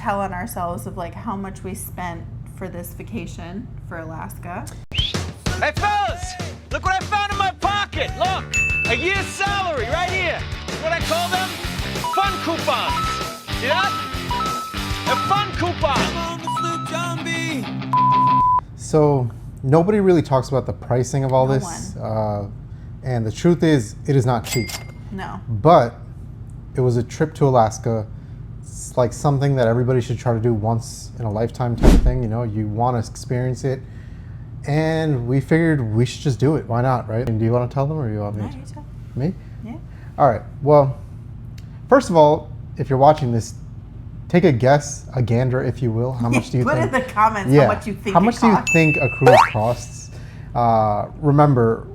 tell on ourselves of like how much we spent for this vacation for Alaska. Hey fellas, look what I found in my pocket. Look, a year's salary right here. What I call them? Fun coupons. See that? A fun coupon. So nobody really talks about the pricing of all this. And the truth is, it is not cheap. No. But it was a trip to Alaska. It's like something that everybody should try to do once in a lifetime type of thing. You know, you want to experience it. And we figured we should just do it. Why not, right? And do you want to tell them or do you want me to? You tell. Me? Yeah. All right. Well, first of all, if you're watching this, take a guess, a gander, if you will. How much do you Put think? in the comments how much you think How much do you think a cruise costs? Remember,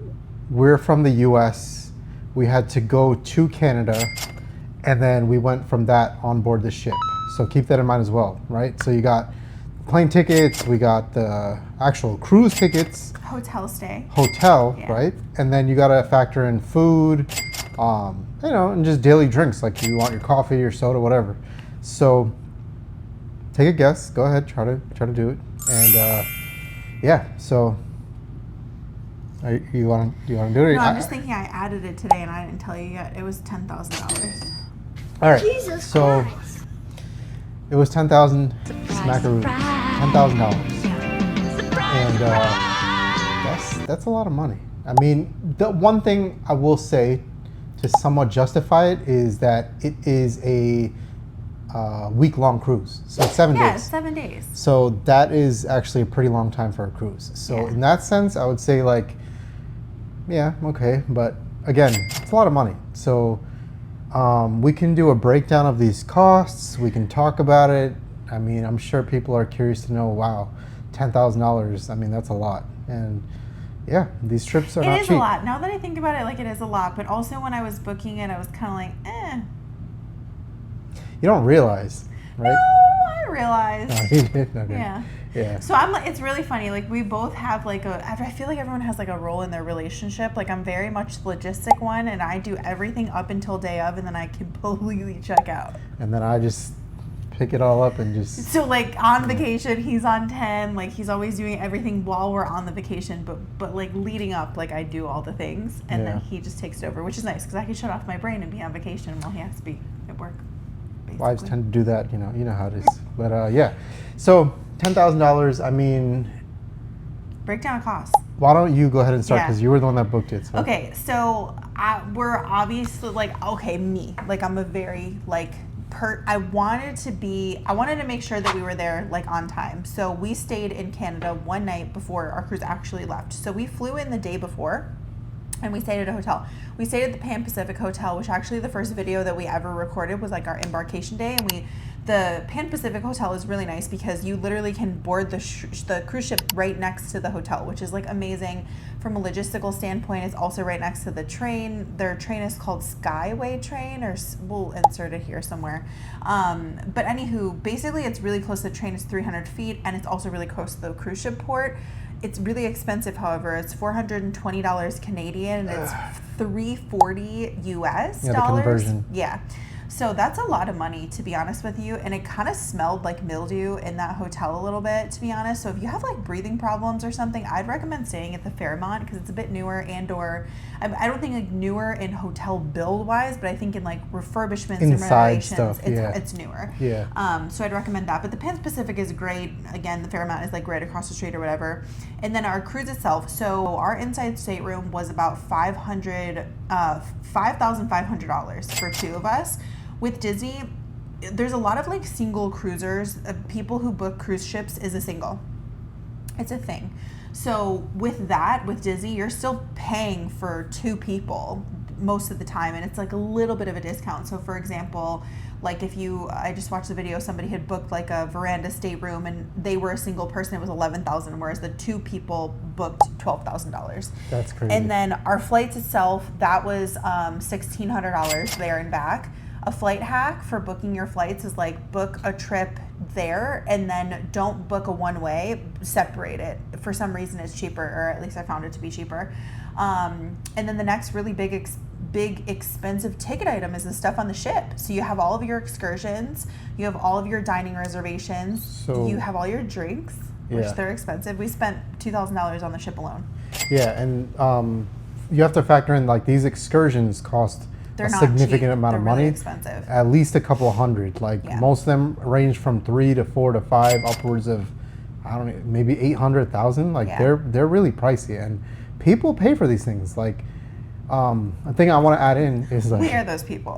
we're from the U.S. We had to go to Canada, and then we went from that on board the ship. So keep that in mind as well, right? So you got plane tickets, we got the actual cruise tickets, hotel stay, yeah. Right? And then you got to factor in food, you know, and just daily drinks, like you want your coffee, your soda, whatever. So take a guess. Go ahead, try to do it. And yeah, so you want to do it? No, I'm just thinking I added it today and I didn't tell you yet. It was $10,000. All right. Jesus so Christ. It was 10,000 smackaroos. $10,000. And that's a lot of money. I mean, the one thing I will say to somewhat justify it is that it is a week-long cruise, so 7 days. Yeah, 7 days. So that is actually a pretty long time for a cruise. So in that sense, I would say like, yeah, okay. But again, it's a lot of money. So we can do a breakdown of these costs. We can talk about it. I mean, I'm sure people are curious to know, wow, $10,000. I mean, that's a lot. And yeah, these trips are not cheap. It is a lot. Now that I think about it, like it is a lot. But also when I was booking it, I was kind of like, eh. You don't realize, right? No, I realized. Oh, you did? Okay. Yeah. Yeah. So I'm like, it's really funny. Like we both have like I feel like everyone has like a role in their relationship. Like I'm very much the logistic one, and I do everything up until day of, and then I completely check out. And then I just pick it all up and just. So like on vacation, he's on 10. Like he's always doing everything while we're on the vacation, but like leading up, like I do all the things, and then he just takes it over, which is nice because I can shut off my brain and be on vacation while he has to be at work. Basically. Wives tend to do that, you know how it is. But yeah, so $10,000. I mean, breakdown of costs. Why don't you go ahead and start because you were the one that booked it. So. Okay, so we're obviously like me. Like I'm a very like I wanted to make sure that we were there like on time. So we stayed in Canada one night before our cruise actually left. So we flew in the day before. And we stayed at a hotel. We stayed at the Pan Pacific Hotel, which actually the first video that we ever recorded was like our embarkation day. And the Pan Pacific Hotel is really nice because you literally can board the cruise ship right next to the hotel, which is like amazing from a logistical standpoint. It's also right next to the train. Their train is called Skyway train, or we'll insert it here somewhere. But anywho, basically it's really close. The train is 300 feet and it's also really close to the cruise ship port. It's really expensive, however. It's $420 Canadian and it's $340 US dollars. The conversion. Yeah. So that's a lot of money, to be honest with you. And it kind of smelled like mildew in that hotel a little bit, to be honest. So if you have like breathing problems or something, I'd recommend staying at the Fairmont because it's a bit newer or I don't think like newer in hotel build wise, but I think in like refurbishments and renovations, stuff, it's newer. Yeah. So I'd recommend that. But the Pan Pacific is great. Again, the Fairmont is like right across the street or whatever. And then our cruise itself. So our inside stateroom was about $5,500 for two of us. With Disney, there's a lot of like single cruisers. People who book cruise ships is a single. It's a thing. So with Disney, you're still paying for two people most of the time, and it's like a little bit of a discount. So for example, like I just watched the video, somebody had booked like a veranda stateroom and they were a single person, it was $11,000, whereas the two people booked $12,000. That's crazy. And then our flights itself, that was $1,600 there and back. A flight hack for booking your flights is like book a trip there and then don't book a one-way, separate it. For some reason it's cheaper, or at least I found it to be cheaper. And then the next really big big expensive ticket item is the stuff on the ship. So you have all of your excursions, you have all of your dining reservations, So- you have all your drinks, which Yeah. they're expensive. We spent $2,000 on the ship alone. Yeah, and you have to factor in like these excursions cost They're a not significant cheap. amount They're of really money. expensive. At least a couple of hundred. Like Yeah. most of them range from 3 to 4 to 5, upwards of I don't know, maybe 800,000. Like Yeah. they're really pricey, and people pay for these things. Like a thing I want to add in is like We are those people.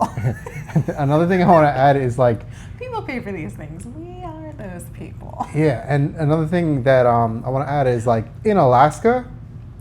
another thing I want to add is like People pay for these things. We are those people. yeah, and another thing that I want to add is like in Alaska,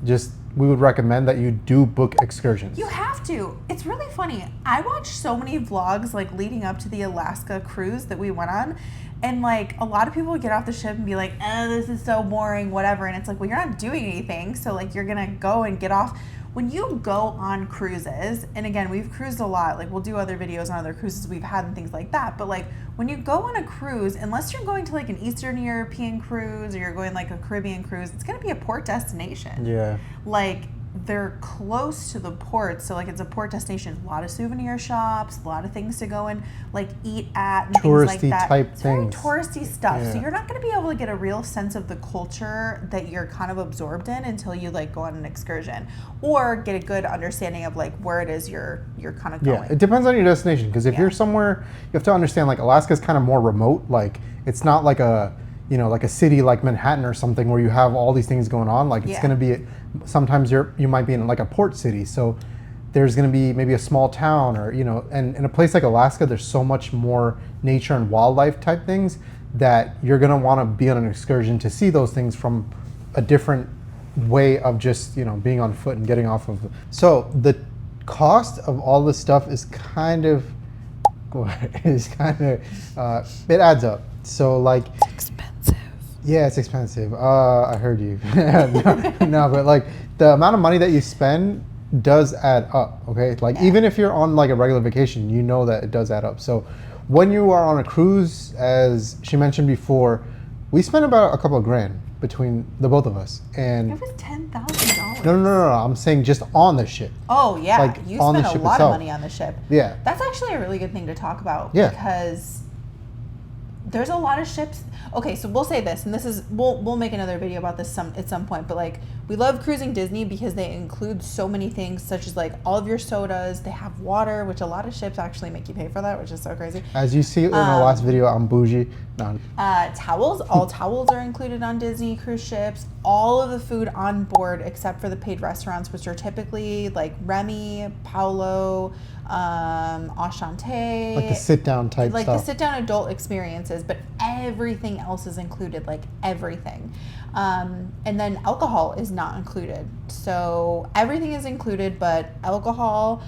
just we would recommend that you do book excursions. You have to. It's really funny. I watched so many vlogs like leading up to the Alaska cruise that we went on. And like a lot of people would get off the ship and be like, oh, this is so boring, whatever. And it's like, well, you're not doing anything. So like you're going to go and get off. When you go on cruises, and again, we've cruised a lot. Like we'll do other videos on other cruises we've had and things like that. But like when you go on a cruise, unless you're going to like an Eastern European cruise or you're going like a Caribbean cruise, it's going to be a port destination. Yeah. Like they're close to the port, so like it's a port destination. A lot of souvenir shops, a lot of things to go and like eat at, and things like Touristy that. type It's very things. touristy stuff. So Yeah. you're not going to be able to get a real sense of the culture that you're kind of absorbed in until you like go on an excursion or get a good understanding of like where it is you're kind of going. Yeah, it depends on your destination, because if Yeah. you're somewhere, you have to understand like Alaska's kind of more remote. Like it's not like a like a city like Manhattan or something where you have all these things going on. Like it's Yeah. going to be sometimes you might be in like a port city, so there's going to be maybe a small town or and in a place like Alaska, there's so much more nature and wildlife type things that you're going to want to be on an excursion to see those things from a different way of just being on foot and getting off of. So the cost of all this stuff is kind of it adds up. So like Expensive. yeah, it's expensive. I heard you. No, but like the amount of money that you spend does add up. Okay, like Yeah. even if you're on like a regular vacation, you know that it does add up. So when you are on a cruise, as she mentioned before, we spent about a couple of grand between the both of us. And It was $10,000. no, I'm saying just on the ship. Oh yeah, Like, you on the spent a ship lot itself. of money on the ship. Yeah. That's actually a really good thing to talk about. Yeah. Because there's a lot of ships. Okay, so we'll say this, and this is we'll make another video about this at some point. But like we love cruising Disney because they include so many things, such as like all of your sodas. They have water, which a lot of ships actually make you pay for that, which is so crazy. As you see in our last video, I'm bougie. No. Towels, all towels are included on Disney cruise ships. All of the food on board, except for the paid restaurants, which are typically like Remy, Paolo, Enchanté. Like the sit down type Like stuff. the sit down adult experiences, but everything else is included, like everything. And then alcohol is not included. So everything is included, but alcohol,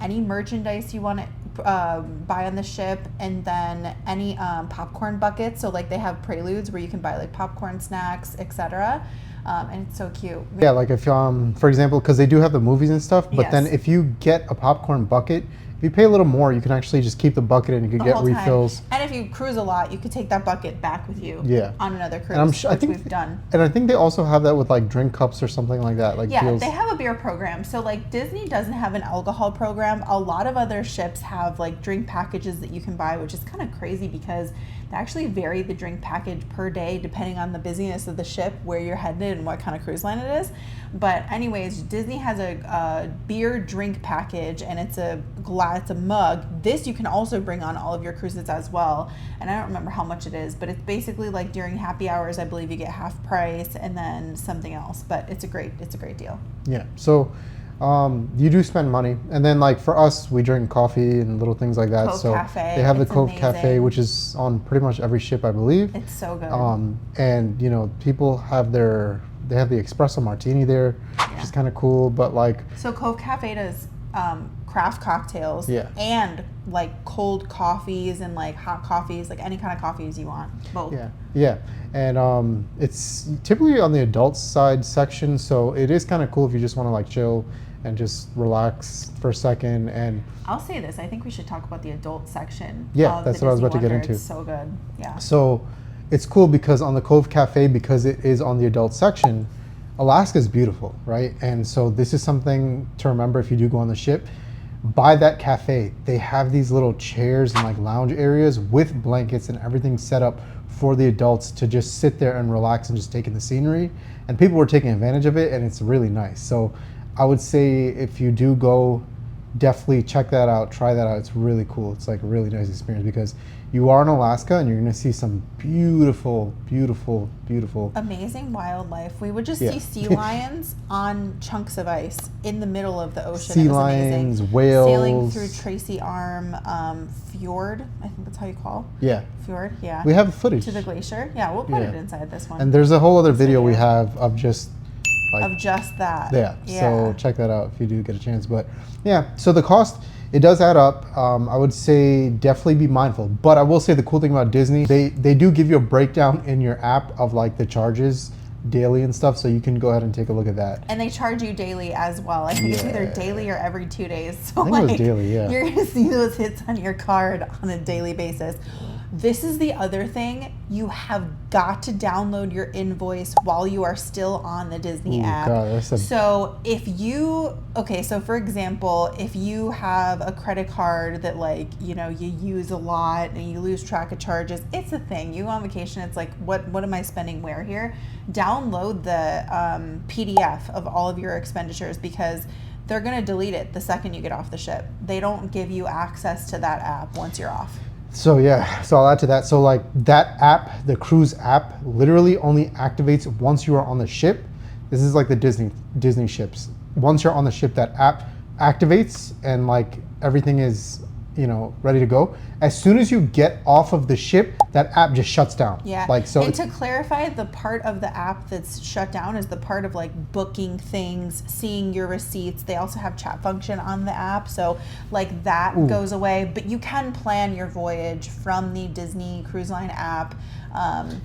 any merchandise you want to buy on the ship, and then any popcorn buckets. So like they have Preludes where you can buy like popcorn snacks, etc. And it's so cute. Yeah, like if for example, because they do have the movies and stuff, but then Yes. if you get a popcorn bucket, if you pay a little more, you can actually just keep the bucket and you the can get whole time. refills. And if you cruise a lot, you could take that bucket back with you. Yeah. On another cruise, And I'm sure, I which think, we've done. and I think they also have that with like drink cups or something like that. Like Yeah, deals. they have a beer program. So like Disney doesn't have an alcohol program. A lot of other ships have like drink packages that you can buy, which is kind of crazy because they actually vary the drink package per day depending on the busyness of the ship, where you're headed, and what kind of cruise line it is. But anyways, Disney has a beer drink package, and it's a mug. This you can also bring on all of your cruises as well. And I don't remember how much it is, but it's basically like during happy hours, I believe you get half price and then something else. But it's a great deal. Yeah. So you do spend money, and then like for us, we drink coffee and little things like that. Cove so Cafe, they have the it's Cove Cafe, amazing. which is on pretty much every ship, I believe. It's so good. And people have they have the espresso martini there, which is kind of cool. But like, So Cove Cafe does craft cocktails, Yeah. and like cold coffees and like hot coffees, like any kind of coffees you want. Both. yeah, and it's typically on the adult side section, so it is kind of cool if you just want to like chill and just relax for a second. And I'll say this: I think we should talk about the adult section. Yeah, of that's the what I was Disney about to get Wonder. into. It's so good. Yeah. so it's cool because on the Cove Cafe, because it is on the adult section, Alaska is beautiful, right? And so this is something to remember if you do go on the ship. by that cafe, they have these little chairs and like lounge areas with blankets and everything set up for the adults to just sit there and relax and just take in the scenery. And people were taking advantage of it, and it's really nice. So I would say if you do go, definitely check that out, try that out. It's really cool. It's like a really nice experience because you are in Alaska and you're gonna see some beautiful, beautiful, beautiful. Amazing wildlife. We would just Yeah. see sea lions on chunks of ice in the middle of the ocean. Sea It was lions, amazing. whales. Sailing through Tracy Arm Fjord. I think that's how you call Yeah, fjord. Yeah. we have footage. To the glacier. Yeah, we'll put Yeah. it inside this one. And there's a whole other video we yeah. have of just like of just that. yeah. So check that out if you do get a chance. But yeah, so the cost, it does add up. I would say definitely be mindful. But I will say the cool thing about Disney, they do give you a breakdown in your app of like the charges daily and stuff, so you can go ahead and take a look at that. And they charge you daily as well. I think it's either Yeah. daily or every 2 days. So I think it was daily, yeah. You're gonna see those hits on your card on a daily basis. This is the other thing. You have got to download your invoice while you are still on the Disney Ooh, app. God, that's a- So if you, okay, so for example, if you have a credit card that like, you know, you use a lot and you lose track of charges, it's a thing. You go on vacation, it's like, what am I spending where here? Download the PDF of all of your expenditures because they're going to delete it the second you get off the ship. They don't give you access to that app once you're off. So yeah, so I'll add to that. So like that app, the cruise app, literally only activates once you are on the ship. This is like the Disney ships. Once you're on the ship, that app activates and like everything is, you know, ready to go. As soon as you get off of the ship, that app just shuts down. Yeah. Like so. And to clarify, the part of the app that's shut down is the part of like booking things, seeing your receipts. They also have chat function on the app, so like that goes away. But you can plan your voyage from the Disney Cruise Line app.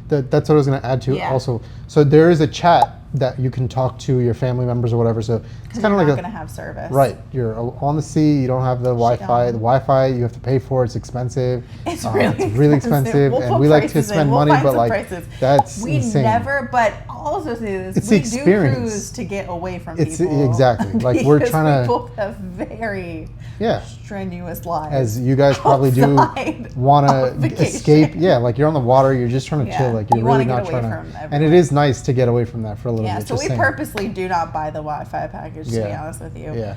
That's what I was going to add to Yeah. also. So there is a chat that you can talk to your family members or whatever. So it's kind of like not going to have service. right. You're on the sea. You don't have the Wi-Fi. on. The Wi-Fi you have to pay for. It's expensive. It's really expensive, We'll and put we like to prices in. spend We'll money, find but some like prices. that's We insane. never, but I'll also say this: It's we the experience. do cruise to get away from It's people. exactly like we're because trying we to. both have very Yeah. strenuous lives. As you guys probably do outside want of to vacation. escape. Yeah, like you're on the water. You're just trying to Yeah, chill. Like you're you really wanna not get away trying to. from And it is nice to get away from that for a little Yeah, bit. so just we saying. purposely do not buy the Wi-Fi package, to be Yeah. honest with you. Yeah.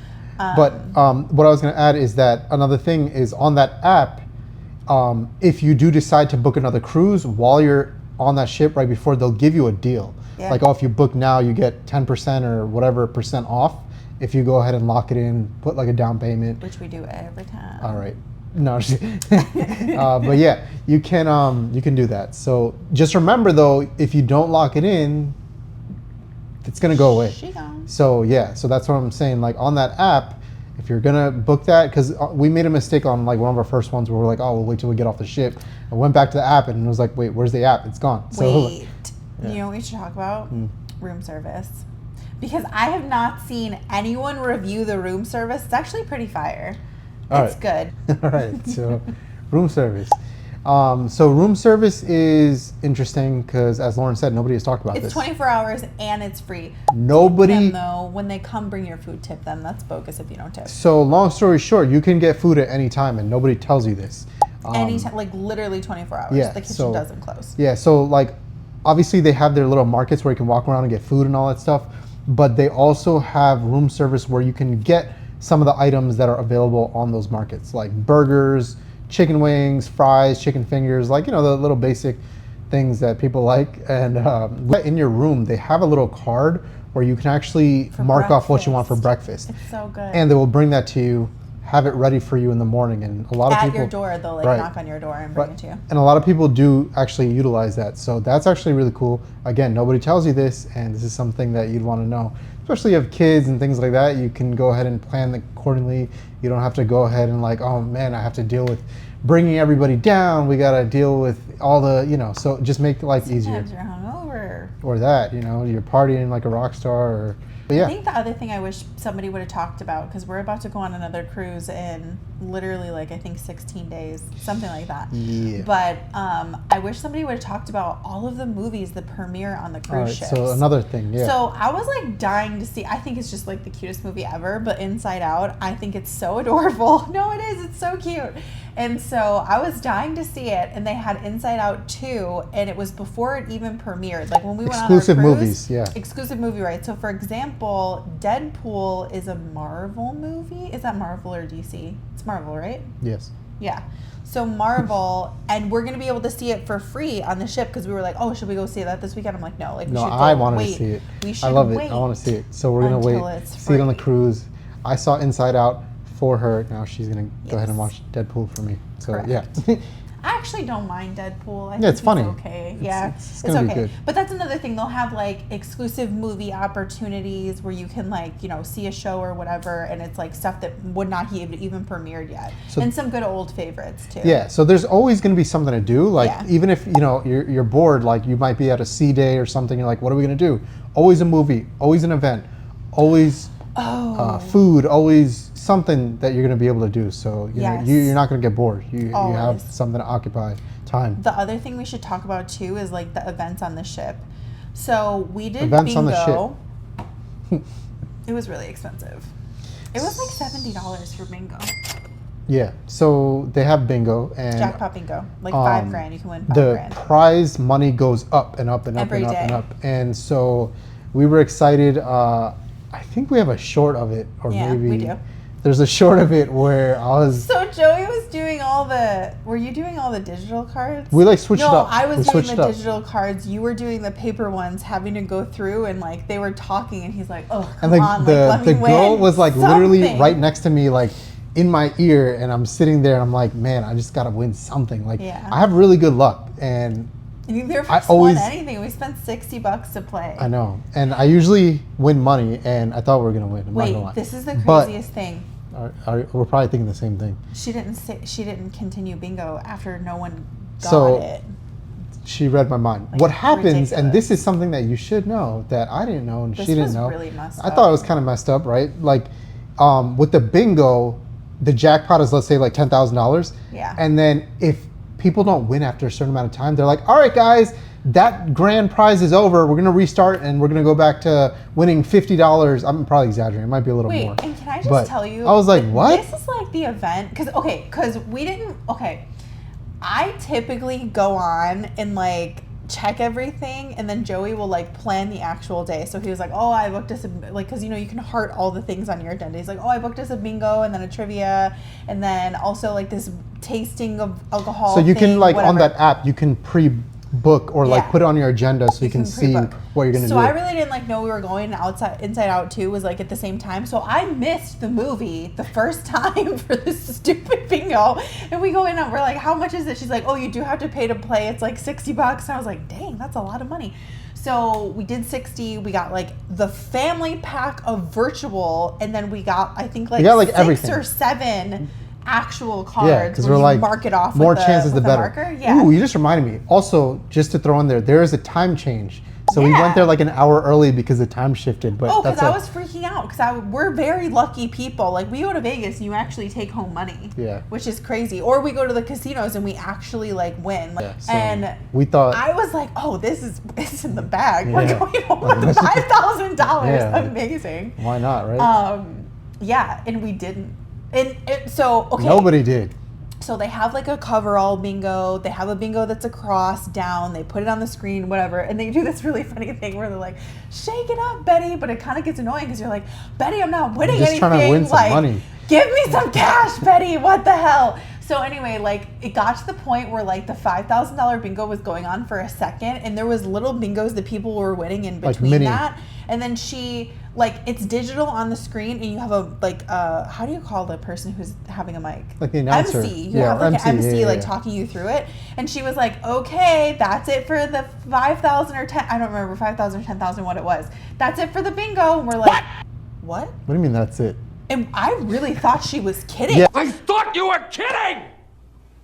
But what I was going to add is that another thing is on that app, if you do decide to book another cruise while you're on that ship right before, they'll give you a deal. Yeah. Like, oh, if you book now, you get 10% or whatever percent off if you go ahead and lock it in, put like a down payment. Which we do every time. All right. No, but yeah, you can do that. So just remember though, if you don't lock it in, it's gonna go away. She gone. So yeah, so that's what I'm saying. Like on that app, if you're gonna book that, because we made a mistake on like one of our first ones where we're like, oh, we'll wait till we get off the ship. I went back to the app and it was like, wait, where's the app? It's gone. So Wait, you know what we should talk about? Room service. Because I have not seen anyone review the room service. It's actually pretty fire. All It's good. all right. So room service. So room service is interesting because, as Lauren said, nobody has talked about It's this. 24 hours and it's free. Nobody. Tip them, though, when they come bring your food, tip them. That's bogus if you don't tip. So long story short, you can get food at any time, and nobody tells you this. Anytime, like literally 24 hours. yeah, The kitchen so- doesn't close. Yeah, so like obviously they have their little markets where you can walk around and get food and all that stuff, but they also have room service where you can get some of the items that are available on those markets, like burgers, chicken wings, fries, chicken fingers, like, you know, the little basic things that people like. And in your room, they have a little card where you can actually For mark off what you want for breakfast. It's so good. And they will bring that to you, have it ready for you in the morning. And a lot of At people your door, they'll like Right. knock on your door and bring it to you. and a lot of people do actually utilize that. So that's actually really cool. Again, nobody tells you this, and this is something that you'd want to know. Especially if you have kids and things like that, you can go ahead and plan accordingly. You don't have to go ahead and like, oh man, I have to deal with bringing everybody down. We got to deal with all the, you know, so just make life easier. Sometimes you're hungover. Or that, you know, you're partying like a rock star or But yeah. I think the other thing I wish somebody would have talked about, because we're about to go on another cruise in literally like I think 16 days, something like that. Yeah. But I wish somebody would have talked about all of the movies that premiere on the cruise ships. So another thing, yeah. So I was like dying to see. I think it's just like the cutest movie ever. But Inside Out, I think it's so adorable. No, it is. It's so cute. And so I was dying to see it, and they had Inside Out 2, and it was before it even premiered. Like when we went Exclusive on our cruise, movies, yeah. Exclusive movie, right? So for example, Deadpool is a Marvel movie. Is that Marvel or DC? It's Marvel, right? Yes. Yeah. So Marvel, and we're gonna be able to see it for free on the ship because we were like, oh, should we go see that this weekend? I'm like, no, like we No, should I go wanted wait. to see it. We should I love it. wait I want to see it. So we're gonna until wait, it's see it on the free. cruise. I saw Inside Out for her. Now she's gonna go ahead and Yes. watch Deadpool for me. So Correct. yeah. I actually don't mind Deadpool. I Yeah, think it's funny. Okay, yeah, it's gonna be okay. good. But that's another thing. They'll have like exclusive movie opportunities where you can like see a show or whatever, and it's like stuff that would not have even premiered yet, So- and some good old favorites too. Yeah, so there's always going to be something to do. Like Yeah. even if you're bored, like you might be at a sea day or something. You're like, what are we going to do? Always a movie, always an event, always food, always something that you're going to be able to do. So Yes. you're not going to get bored. You have Always. something to occupy time. The other thing we should talk about too is like the events on the ship. So we did Events on the bingo. It was really expensive. It was like $70 for bingo. Yeah, so they have bingo and Jackpot bingo, like $5,000. You can win $5,000. the prize money goes up and up and up Every and up and day. up. And so we were excited. I think we have a short of it, or Yeah, maybe we do. there's a short of it where I was. So Joey was doing all the. Were you doing all the digital cards? We like switched it No, up. I We was doing switched the it up. digital cards. You were doing the paper ones, having to go through and like they were talking, and he's like, "Oh, come And like on, the let me girl win was like literally something." right next to me, like in my ear, and I'm sitting there and I'm like, man, I just gotta win something. Like Yeah. I have really good luck, and And you never I won always- anything. We spent $60 to play. I know, and I usually win money, and I thought we were gonna win. I'm not Wait, gonna lie. this is the But- craziest thing. We're probably thinking the same thing. She didn't continue bingo after no one got So, it. She read my mind. Like, What happens, and this ridiculous. is something that you should know that I didn't know and This she didn't was know. really messed I thought up. it was kind of messed up, right? Like, with the bingo, the jackpot is let's say like $10,000. Yeah. And then if people don't win after a certain amount of time, they're like, all right, guys, that grand prize is over. We're gonna restart and we're gonna go back to winning $50. I'm probably exaggerating. It might be a little Wait, more. and can I just But tell you? I was like, that what? This is like the event, because we didn't. Okay, I typically go on and like check everything, and then Joey will like plan the actual day. So he was like, "Oh, I booked us a like," because you can heart all the things on your agenda. He's like, "Oh, I booked us a bingo, and then a trivia, and then also like this tasting of alcohol." So you can thing, like on whatever. that app, you can pre-book or like Yeah. put it on your agenda so you can see pre-book. what you're gonna So do. I really didn't like know we were going Inside Out 2 was like at the same time. So I missed the movie the first time for this stupid bingo. And we go in and we're like, how much is it? She's like, oh, you do have to pay to play. It's like $60. And I was like, dang, that's a lot of money. So we did 60. We got like the family pack of virtual, and then we got I think like got, like, 6 everything. or 7 actual cards. Yeah, because where we're you like mark it off. more with chances the with a better. Marker. Yeah. Ooh, you just reminded me. Also, just to throw in there is a time change. So we Yeah. went there like an hour early because the time shifted. But Oh, because that's I was freaking out because we're very lucky people. Like we go to Vegas and you actually take home money. Yeah. Which is crazy. Or we go to the casinos and we actually like win. Like, Yeah, so and we thought I was like, oh, this is in the bag. Yeah. We're going home with $5,000. Yeah. Amazing. why not, right? Yeah, and we didn't. And so okay. Nobody did. So they have like a coverall bingo. They have a bingo that's across, down. They put it on the screen, whatever. And they do this really funny thing where they're like, "Shake it up, Betty," but it kind of gets annoying because you're like, "Betty, I'm not winning I'm just anything. trying to win some like, money." Give me some cash, Betty. What the hell?" So anyway, like it got to the point where like the $5,000 bingo was going on for a second, and there was little bingos that people were winning in Like between mini. that. And then she like it's digital on the screen, and you have a like how do you call the person who's having a mic? Like the announcer. MC. You Yeah, have like MC, an MC yeah, like yeah. talking you through it. And she was like, "Okay, that's it for the 5,000 or 10. I don't remember 5,000 or 10,000 what it was. That's it for the bingo." And we're like, "What?" What do you mean that's it? And I really thought she was kidding. Yeah. I thought you were kidding!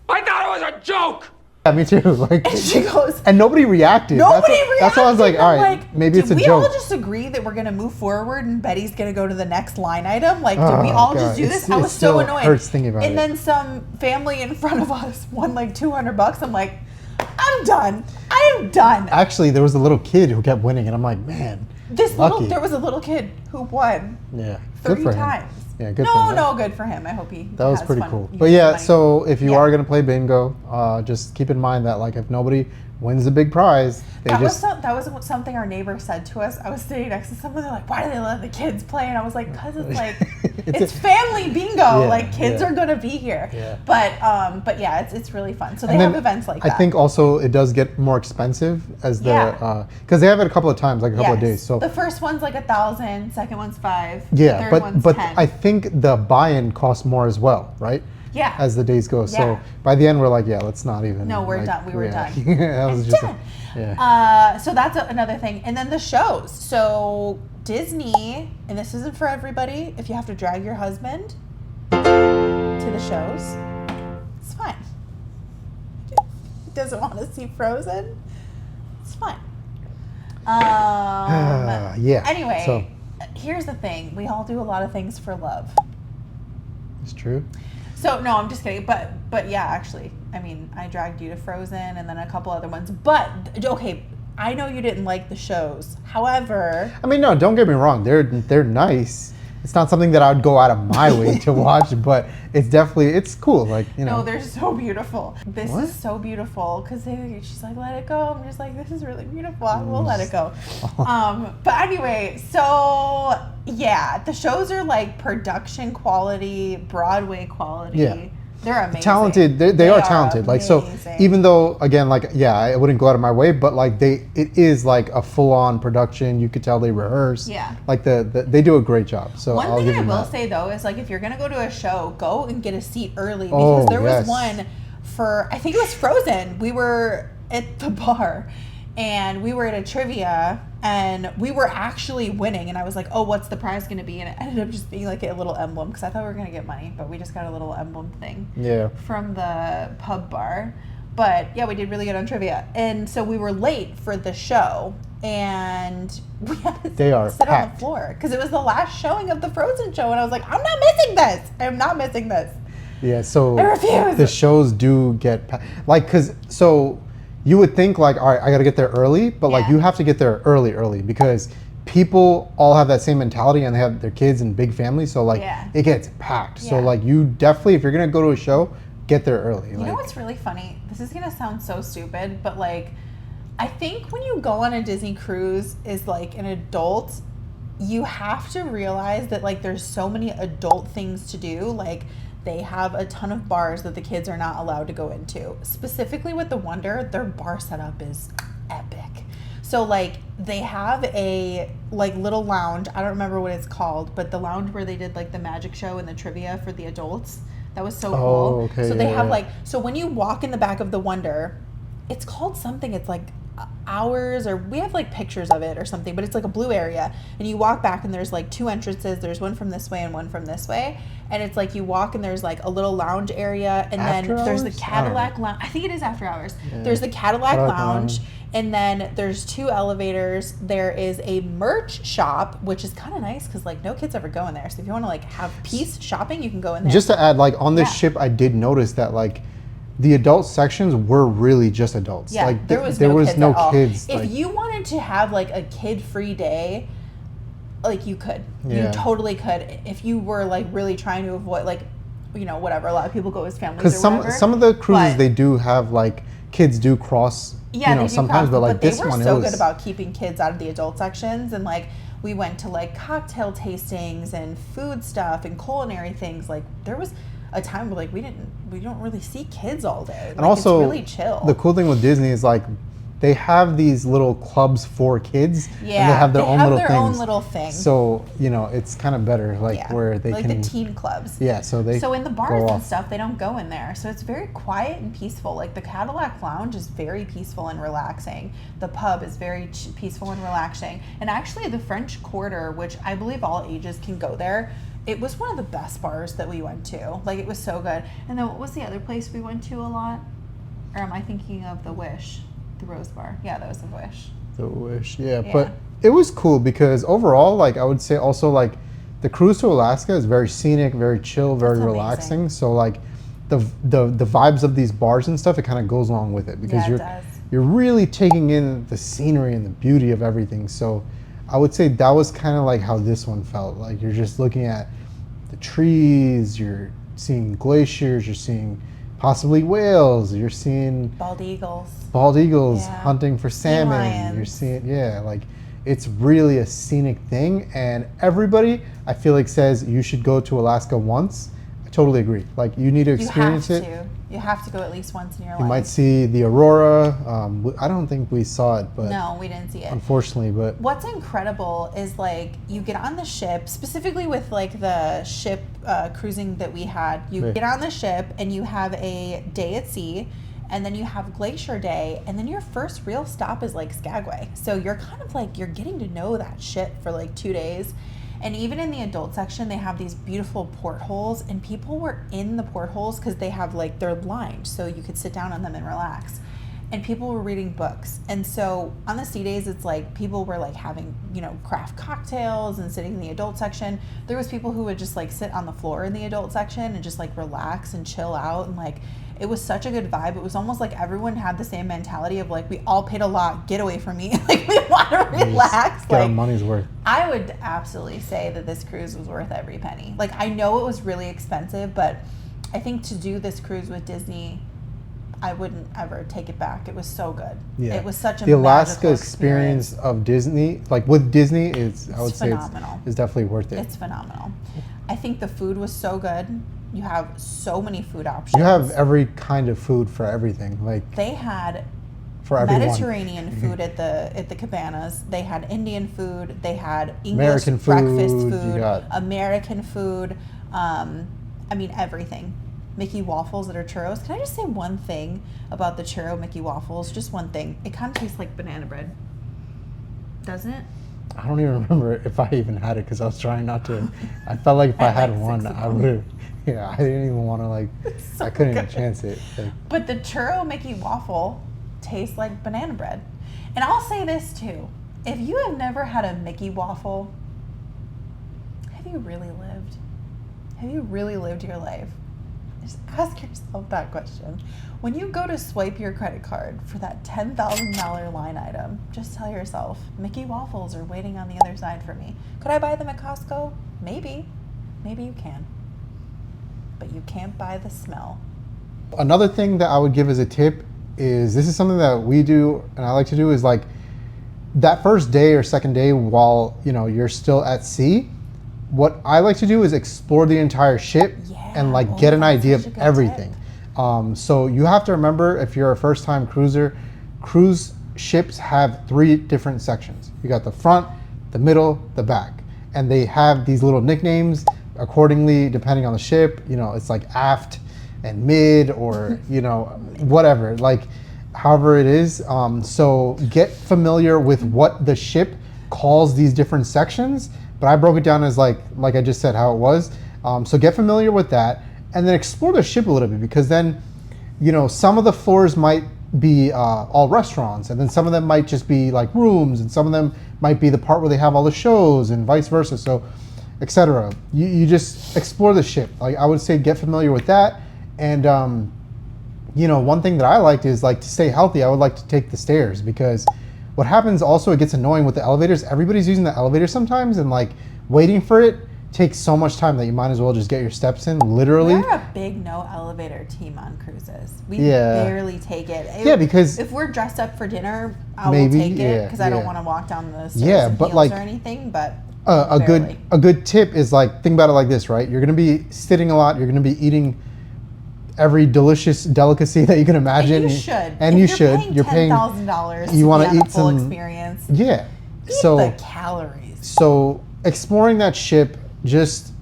I thought it was a joke! Yeah, me too. Like, And she goes, and nobody reacted. That's why I was like, all right, maybe it's a did we joke. all just agree that we're gonna move forward and Betty's gonna go to the next line item? Like, did we Oh, all God. just do this? I It was so still annoyed. hurts thinking about and it. then some family in front of us won like $200. I'm like, I'm done. I am done. Actually, there was a little kid who kept winning, and I'm like, man, lucky. There was a little kid who won Yeah, good 3 for him. times. Yeah, good for him. No, good for him. I hope he. That was has pretty fun. cool. He But has yeah, money. so if you Yeah. are gonna play bingo, just keep in mind that like if nobody wins the big prize, they That just was something our neighbor said to us. I was sitting next to someone. They're like, "Why do they let the kids play?" And I was like, "Cause it's like it's family bingo. Like kids are gonna be here." Yeah. But yeah, it's really fun. So they And then have events like I that. think also it does get more expensive as the because they have it a couple of times, like a couple of days. So the first one's like 1,000, second one's 5. yeah, third but one's but 10. I think the buy-in costs more as well, right? Yeah. As the days go. Yeah. So by the end, we're like, yeah, let's not even. No, we're like, done. We were done. that was It's just. done. Yeah. So that's another thing. And then the shows. So Disney, and this isn't for everybody, if you have to drag your husband to the shows, it's fine. He doesn't want to see Frozen, it's fine. Yeah. Anyway, So here's the thing. We all do a lot of things for love. it's true. So no, I'm just kidding. But yeah, actually, I mean, I dragged you to Frozen and then a couple other ones. But okay, I know you didn't like the shows. However, I mean, no, don't get me wrong. They're nice. It's not something that I would go out of my way to watch, but it's cool. Like, you know. no, they're so beautiful. This What? is so beautiful because she's like, let it go. I'm just like, this is really beautiful. I will let it go. But anyway, so yeah, the shows are like production quality, Broadway quality. Yeah. They're amazing. Talented. They are talented. Like, so amazing. even though again, like, yeah, I wouldn't go out of my way, but like it is like a full-on production. You could tell they rehearse. Yeah. Like they do a great job. So One I'll thing give I them will that. say though is like if you're gonna go to a show, go and get a seat early Oh, because there yes. was one for I think it was Frozen. We were at the bar and we were at a trivia and we were actually winning and I was like, oh, what's the prize gonna be? And it ended up just being like a little emblem because I thought we were gonna get money, but we just got a little emblem thing Yeah. from the pub bar. But yeah, we did really good on trivia. And so we were late for the show and we had to They are sit on the packed. floor because it was the last showing of the Frozen show. And I was like, I'm not missing this. I'm not missing this. Yeah. So I refuse. the shows do get like so you would think like, all right, I got to get there early, but like Yeah. you have to get there early because people all have that same mentality and they have their kids and big families. So like Yeah. it gets packed. So Yeah. like you definitely, if you're gonna go to a show, get there early. You know what's really funny? This is gonna sound so stupid, but like, I think when you go on a Disney cruise as like an adult, you have to realize that like there's so many adult things to do. Like they have a ton of bars that the kids are not allowed to go into. Specifically with the Wonder, their bar setup is epic. So like they have a like little lounge. I don't remember what it's called, but the lounge where they did like the magic show and the trivia for the adults. That was so cool. Okay, So they yeah, have yeah. like, so when you walk in the back of the Wonder, it's called something. It's like hours, or we have like pictures of it or something, but it's like a blue area. And you walk back and there's like 2 entrances. There's one from this way and one from this way. And it's like you walk and there's like a little lounge area. And After then there's the hours? Cadillac Lounge. I think it is after hours. Yeah. There's the Cadillac Cadillac Lounge. Lounge. And then there's 2 elevators. There is a merch shop, which is kind of nice because like no kids ever go in there. So if you want to like have peace shopping, you can go in there. Just to add, like on this Yeah. ship, I did notice that like the adult sections were really just adults. Yeah, like there was there no was kids no at all. kids. If like, you wanted to have like a kid-free day, like you could. Yeah. You totally could. If you were like really trying to avoid like, you know, whatever. A lot of people go as families. because or whatever, some of the cruises but- they do have like kids do cross. Yeah, you know, they do sometimes, cross, but like they this were one, so it was good about keeping kids out of the adult sections, and like we went to like cocktail tastings and food stuff and culinary things. Like there was a time where like we don't really see kids all day. Like, and also it's really chill. the cool thing with Disney is like they have these little clubs for kids. Yeah, and they have their own little things. own little thing. So you know, it's kind of better, like Yeah, where they like can. the teen clubs. Yeah, so they. So in the go bars and off. stuff, they don't go in there. So it's very quiet and peaceful. Like the Cadillac Lounge is very peaceful and relaxing. The pub is very peaceful and relaxing. And actually the French Quarter, which I believe all ages can go there, it was one of the best bars that we went to. Like it was so good. And then what was the other place we went to a lot? Or am I thinking of the Wish, the Rose Bar? Yeah, that was the Wish. The Wish, yeah. Yeah. But it was cool because overall, like I would say also like the cruise to Alaska is very scenic, very chill, very That's relaxing. amazing. So like the vibes of these bars and stuff, it kind of goes along with it because Yeah, it does. you're really taking in the scenery and the beauty of everything. So I would say that was kind of like how this one felt. Like you're just looking at the trees, you're seeing glaciers, you're seeing possibly whales, you're seeing Bald eagles. Yeah. hunting for salmon. You're lions. seeing, yeah, like it's really a scenic thing. And everybody, I feel like, says you should go to Alaska once. I totally agree. Like you need to experience it. You have to go at least once in your life. You might see the aurora. I don't think we saw it, but No, we didn't see it. unfortunately, but What's incredible is like you get on the ship, specifically with like the ship cruising that we had. You Yeah. get on the ship and you have a day at sea, and then you have Glacier Day, and then your first real stop is like Skagway. So you're kind of like you're getting to know that ship for like 2 days. And even in the adult section, they have these beautiful portholes, and people were in the portholes because they have like they're lined, so you could sit down on them and relax. And people were reading books. And so on the sea days, it's like people were like having, you know, craft cocktails and sitting in the adult section. There was people who would just like sit on the floor in the adult section and just like relax and chill out. And like, it was such a good vibe. It was almost like everyone had the same mentality of like, we all paid a lot, get away from me. Like we want to relax. get our Like money's worth. I would absolutely say that this cruise was worth every penny. Like I know it was really expensive, but I think to do this cruise with Disney, I wouldn't ever take it back. It was so good. Yeah. It was such a The Alaska magical experience of Disney, like with Disney, is I would say phenomenal. it's definitely worth it. It's phenomenal. I think the food was so good. You have so many food options. You have every kind of food for everything, like They had for everyone. Mediterranean food at the cabanas. They had Indian food. They had English American breakfast food, food, you got- American food. I mean everything. Mickey waffles that are churros. Can I just say one thing about the churro Mickey waffles? Just one thing. It kind of tastes like banana bread. Doesn't it? I don't even remember if I even had it because I was trying not to. I felt like if I At, had like, one, 6 I would have. Yeah, I didn't even want to like. so I couldn't even good. chance it. Like, But the churro Mickey waffle tastes like banana bread. And I'll say this too. If you have never had a Mickey waffle, have you really lived? Have you really lived your life? Just ask yourself that question. When you go to swipe your credit card for that $10,000 line item, just tell yourself, Mickey waffles are waiting on the other side for me. Could I buy them at Costco? Maybe. Maybe you can. But you can't buy the smell. another thing that I would give as a tip is this is something that we do and I like to do is like that first day or second day while you're still at sea. What I like to do is explore the entire ship and like Yeah. get an Oh, that's idea such a of good everything. So you have to remember if you're a first-time cruiser, cruise ships have 3 different sections. You got the front, the middle, the back, and they have these little nicknames accordingly depending on the ship. It's like aft and mid or whatever, like however it is. So get familiar with what the ship calls these different sections. But I broke it down as like I just said how it was. So get familiar with that, and then explore the ship a little bit because then, some of the floors might be all restaurants, and then some of them might just be like rooms, and some of them might be the part where they have all the shows, and vice versa. So, etc. You just explore the ship. Like I would say, get familiar with that, and one thing that I liked is like to stay healthy. I would like to take the stairs because what happens also, it gets annoying with the elevators. Everybody's using the elevator sometimes, and like waiting for it takes so much time that you might as well just get your steps in, literally. We're a big no elevator team on cruises. We Yeah. barely take it. Yeah, because if we're dressed up for dinner, I Maybe, will take it yeah, because I don't yeah. want to walk down the stairs Yeah, in but heels like, or anything. But a barely. good tip is like think about it like this, right? You're gonna be sitting a lot. You're gonna be eating every delicious delicacy that you can imagine. And you should. And if you should. Paying You're paying $10,000. you want wanna to eat full some- experience. Yeah. Eat So the calories. So exploring that ship, just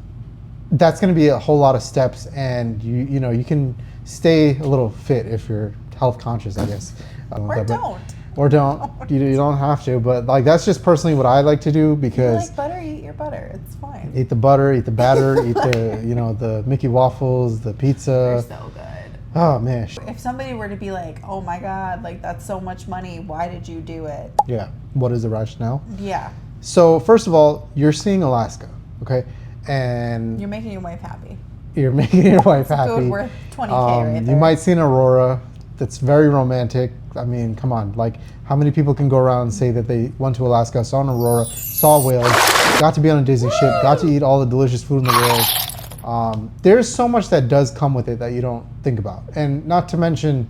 that's going to be a whole lot of steps, and you can stay a little fit if you're health conscious, I guess. Or don't. Or don't. You don't have to, but like that's just personally what I like to do If you because like butter, eat your butter. It's fine. eat the butter, eat the batter, eat the the Mickey waffles, the They're pizza. so good. Oh man. If somebody were to be like, oh my God, like that's so much money, why did you do it? Yeah. What is the rationale? Yeah. So first of all, you're seeing Alaska, okay, and You're making your wife happy. you're making your wife happy. Good, worth 20K right there. You might see an aurora that's very romantic. I mean, come on, like how many people can go around and say that they went to Alaska, saw an aurora, saw whales, got to be on a Disney ship, got to eat all the delicious food in the world. There's so much that does come with it that you don't think about. And not to mention,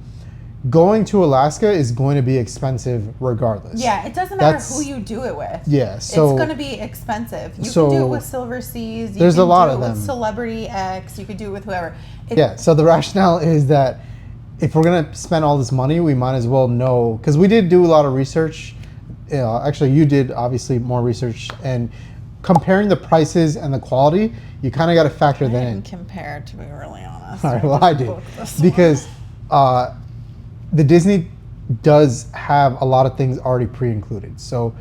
going to Alaska is going to be expensive regardless. Yeah, it doesn't matter who you do it with. Yeah, so it's going to be expensive. You so can do it with Silver Seas. You there's can a lot do it of with them. Celebrity X. You could do it with whoever. Yeah, so the rationale is that if we're going to spend all this money, we might as well know, because we did do a lot of research. Actually, you did obviously more research, and comparing the prices and the quality, you kind of got to factor that in. Compare, to be really honest. All right, well, I did. Because the Disney does have a lot of things already pre-included. So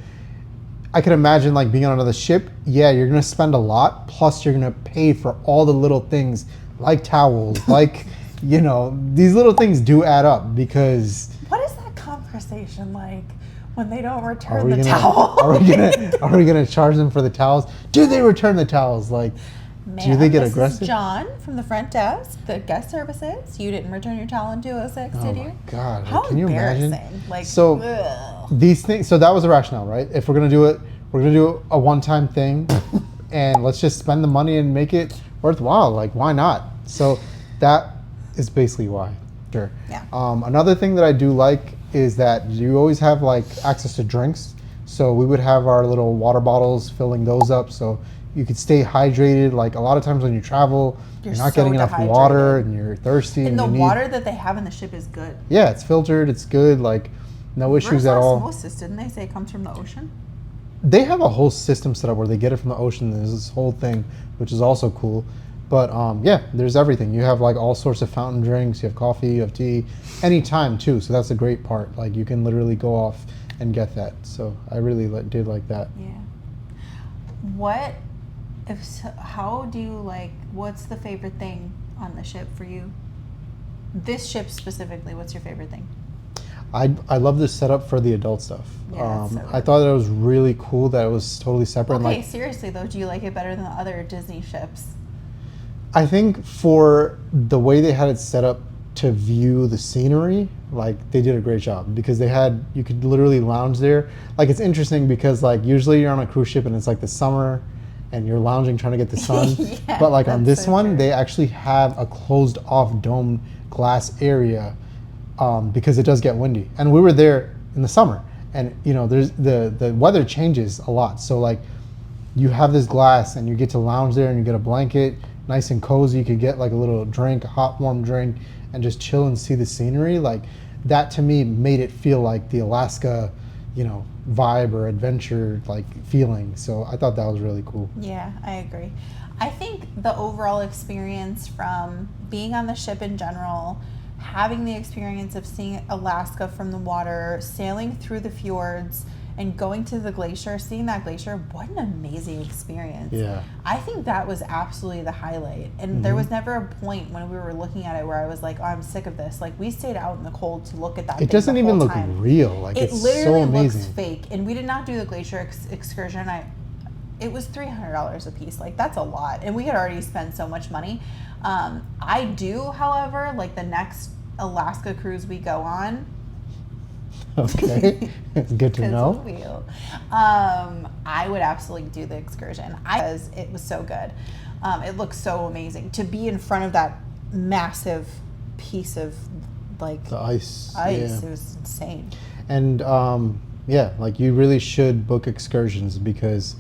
I can imagine like being on another ship, yeah, you're going to spend a lot, plus you're going to pay for all the little things like towels, like, you know, these little things do add up because... What is that conversation like when they don't return the towel? Are we gonna charge them for the towels? Do they return the towels? Like, do they get aggressive? This is John from the front desk, the guest services. You didn't return your towel in 206, did you? Oh my God! How can you imagine? Like, so ugh. these things. So that was the rationale, right? If we're gonna do it, we're gonna do a one-time thing, and let's just spend the money and make it worthwhile. Like, why not? So that is basically why. Sure. Yeah. Another thing that I do like is that you always have like access to drinks. So we would have our little water bottles, filling those up so you could stay hydrated. Like a lot of times when you travel, you're not so getting enough dehydrated. water and you're thirsty. And the you water that they have in the ship is good. Yeah, it's filtered, it's good, like no issues at all. Osmosis, didn't they say it comes from the ocean? They have a whole system set up where they get it from the ocean. There's this whole thing, which is also cool. But yeah, there's everything. You have like all sorts of fountain drinks. You have coffee, you have tea, anytime too. So that's a great part. Like you can literally go off and get that. So I really did like that. Yeah. How do you like, what's the favorite thing on the ship for you? This ship specifically, what's your favorite thing? I love the setup for the adult stuff. Yeah, so I thought that it was really cool that it was totally separate. Okay, like, seriously though, do you like it better than the other Disney ships? I think for the way they had it set up to view the scenery, like they did a great job because you could literally lounge there. Like it's interesting because like usually you're on a cruise ship and it's like the summer and you're lounging trying to get the sun. Yeah, but like on this so one, true. They actually have a closed off dome glass area because it does get windy. And we were there in the summer and you know, there's the weather changes a lot. So like you have this glass and you get to lounge there and you get a blanket, nice and cozy. You could get like a little drink, a hot, warm drink, and just chill and see the scenery. Like that to me made it feel like the Alaska, you know, vibe or adventure like feeling. So I thought that was really cool. Yeah, I agree. I think the overall experience from being on the ship in general, having the experience of seeing Alaska from the water, sailing through the fjords, and going to the glacier, seeing that glacier, what an amazing experience. Yeah. I think that was absolutely the highlight. And there was never a point when we were looking at it where I was like, oh, I'm sick of this. Like, we stayed out in the cold to look at that. It doesn't even look time. real. Like, It it's literally so amazing. looks fake. And we did not do the glacier excursion. It was $300 a piece. Like, that's a lot. And we had already spent so much money. I do, however, like the next Alaska cruise we go on, Okay, it's good to know. I would absolutely do the excursion because it was so good. It looks so amazing to be in front of that massive piece of like The ice. Yeah. It was insane. And yeah, like you really should book excursions because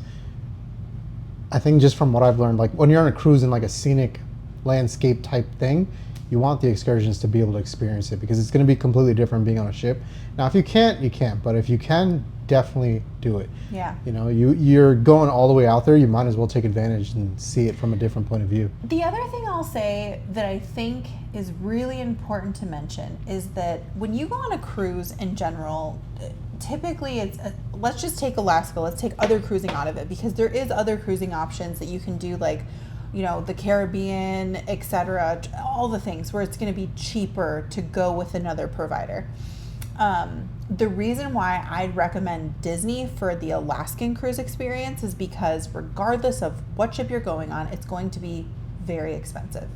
I think just from what I've learned, like when you're on a cruise in like a scenic landscape type thing, you want the excursions to be able to experience it because it's going to be completely different being on a ship. Now, if you can't, you can't. But if you can, definitely do it. Yeah. You know, you're going all the way out there. You might as well take advantage and see it from a different point of view. The other thing I'll say that I think is really important to mention is that when you go on a cruise in general, typically let's just take Alaska. Let's take other cruising out of it because there is other cruising options that you can do, like you know, the Caribbean, etc., all the things where it's going to be cheaper to go with another provider. The reason why I'd recommend Disney for the Alaskan cruise experience is because regardless of what ship you're going on, it's going to be very expensive.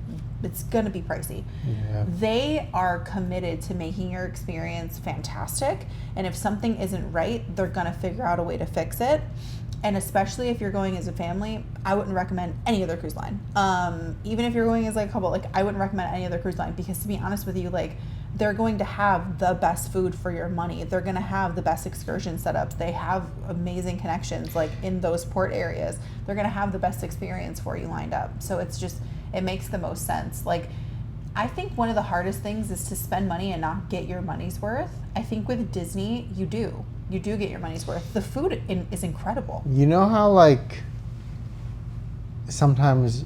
It's going to be pricey. Yeah. They are committed to making your experience fantastic. And if something isn't right, they're going to figure out a way to fix it. And especially if you're going as a family, I wouldn't recommend any other cruise line. Even if you're going as like a couple, like I wouldn't recommend any other cruise line because to be honest with you, like they're going to have the best food for your money. They're going to have the best excursion setups. They have amazing connections like in those port areas. They're going to have the best experience for you lined up. So it's just, it makes the most sense. Like I think one of the hardest things is to spend money and not get your money's worth. I think with Disney, you do get your money's worth. The food is incredible. You know how like sometimes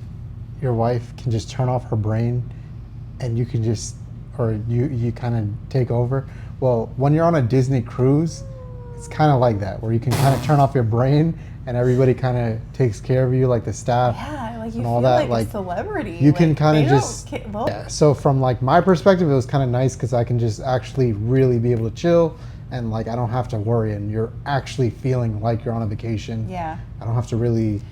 your wife can just turn off her brain and you can just, or you kind of take over? Well, when you're on a Disney cruise, it's kind of like that, where you can kind of turn off your brain and everybody kind of takes care of you, like the staff. Yeah, like you and feel all that. like a celebrity. You can Like, kind they of don't just, well, yeah. So from like my perspective, it was kind of nice because I can just actually really be able to chill and like I don't have to worry and you're actually feeling like you're on a vacation. yeah. I don't have to really,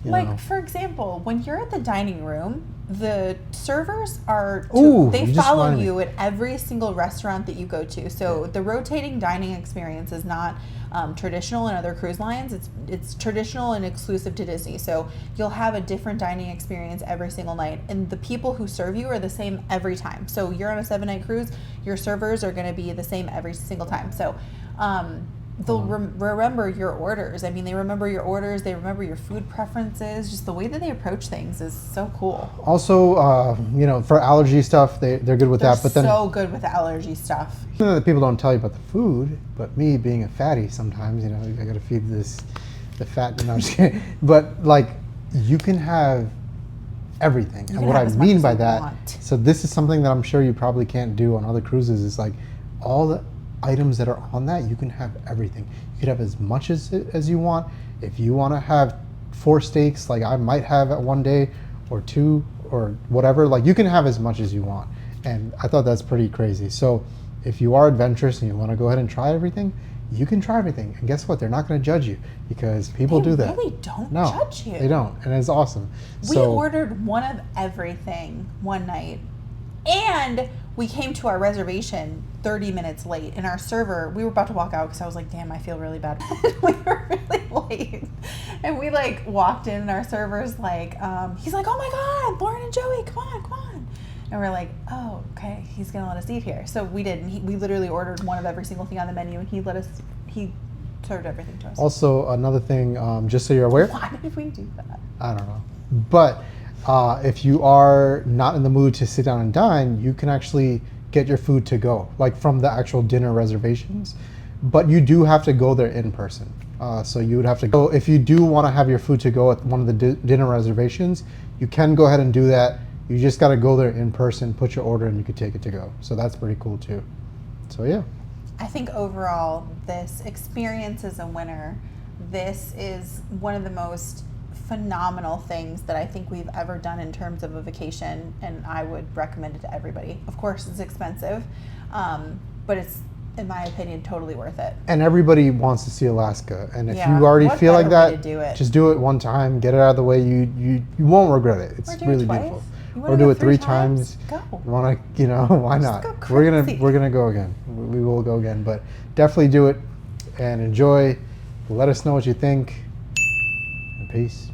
you Like know. for example, when you're at the dining room, the servers are Ooh, they you just follow reminded me. you at every single restaurant that you go to. So the rotating dining experience is not traditional in other cruise lines. It's traditional and exclusive to Disney. So you'll have a different dining experience every single night, and the people who serve you are the same every time. So you're on a 7-night cruise, your servers are going to be the same every single time. So they'll remember your orders. I mean, they remember your orders. They remember your food preferences. Just the way that they approach things is so cool. Also, you know, for allergy stuff, they're good with They're that. But then so good with allergy stuff. something that people don't tell you about the food, but me being a fatty sometimes, you know, I got to feed the fat. No, I'm just kidding. But like, you can have everything, You and can what have I as much mean as by you that. want. So this is something that I'm sure you probably can't do on other cruises. Is like all the items that are on that, you can have everything. You could have as much as you want. If you want to have 4 steaks, like I might have at one day, or 2, or whatever, like you can have as much as you want. And I thought that's pretty crazy. So if you are adventurous and you want to go ahead and try everything, you can try everything. And guess what? They're not going to judge you because people They do that. really don't No, judge you. they don't. And it's awesome. We ordered one of everything one night, and we came to our reservation 30 minutes late. And our server, we were about to walk out because I was like, damn, I feel really bad. We were really late. And we like walked in and our server's like, he's like, oh my God, Lauren and Joey, come on, come on. And we're like, oh, okay, he's going to let us eat here. So we did. And we literally ordered one of every single thing on the menu, and he served everything to us. Also, another thing, just so you're aware, Why did we do that? I don't know. But if you are not in the mood to sit down and dine, you can actually get your food to go, like from the actual dinner reservations. But you do have to go there in person. So you would have to go. If you do want to have your food to go at one of the dinner reservations, you can go ahead and do that. You just got to go there in person, put your order, and you could take it to go. So that's pretty cool too. So yeah. I think overall, this experience is a winner. This is one of the most phenomenal things that I think we've ever done in terms of a vacation, and I would recommend it to everybody. Of course, it's expensive, but it's, in my opinion, totally worth it. And everybody wants to see Alaska, and if Yeah, you already what feel like better way that, to do it? just do it one time, get it out of the way. You won't regret it. It's Or do it really twice. beautiful. You wanna Or go do it 3 3 times. Go. Want to, you know, why not? go We're crazy. gonna go again. We will go again, but definitely do it and enjoy. Let us know what you think. And peace.